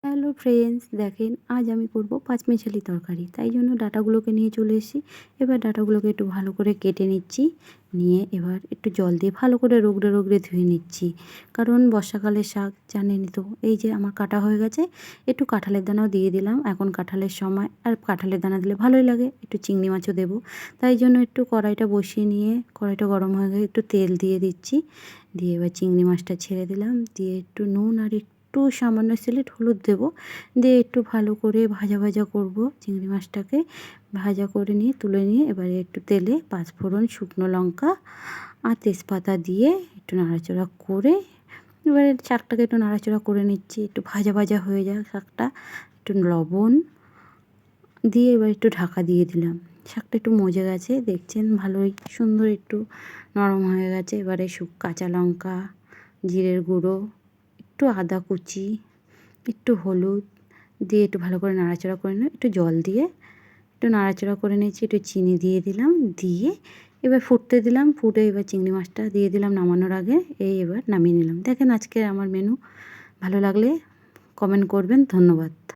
Hello friends, দেখেন আজ আমি করব পাঁচমিশালি তরকারি। তাই জন্য ডাঁটাগুলোকে নিয়ে চলে এসেছি। এবার ডাঁটাগুলোকে একটু ভালো করে কেটে নিচ্ছি। নিয়ে এবার একটু জল দিয়ে ভালো করে রগড়ে রগড়ে ধুয়ে নিচ্ছি। কারণ বর্ষাকালের শাক জানেনই তো। এই যে আমার কাটা হয়ে গেছে, একটু কাঁঠালের দানাও দিয়ে দিলাম। এখন কাঁঠালের সময়, আর কাঁঠালের দানা দিলে ভালোই লাগে। একটু চিংড়ি মাছও দেবো। তাই জন্য একটু কড়াইটা বসিয়ে নিয়ে, কড়াইটা গরম হয়ে গেলে একটু তেল দিয়ে দিচ্ছি। দিয়ে এবার চিংড়ি মাছটা ছেড়ে দিলাম। দিয়ে একটু নুন আর একটু সামান্য স্লেট হলুদ দেবো। দিয়ে একটু ভালো করে ভাজা ভাজা করব চিংড়ি মাছটাকে। ভাজা করে নিয়ে তুলে নিয়ে এবারে একটু তেলে পাঁচফোড়ন, শুকনো লঙ্কা আর তেজপাতা দিয়ে একটু নাড়াচাড়া করে এবারে শাকটাকে একটু নাড়াচাড়া করে নিচ্ছি। একটু ভাজা ভাজা হয়ে যাক শাকটা, একটু লবণ দিয়ে এবার একটু ঢাকা দিয়ে দিলাম। শাকটা একটু মজে গেছে, দেখছেন ভালোই সুন্দর একটু নরম হয়ে গেছে। এবারে কাঁচা লঙ্কা, জিরের গুঁড়ো, একটু আদা কুচি, একটু হলুদ দিয়ে একটু ভালো করে নাড়াচাড়া করে নিয়ে একটু জল দিয়ে একটু নাড়াচাড়া করে নিয়েছি। একটু চিনি দিয়ে দিলাম। দিয়ে এবার ফুটতে দিলাম। ফুটে এবার চিংড়ি মাছটা দিয়ে দিলাম নামানোর আগে। এবার নামিয়ে নিলাম। দেখেন আজকে আমার মেনু। ভালো লাগলে কমেন্ট করবেন। ধন্যবাদ।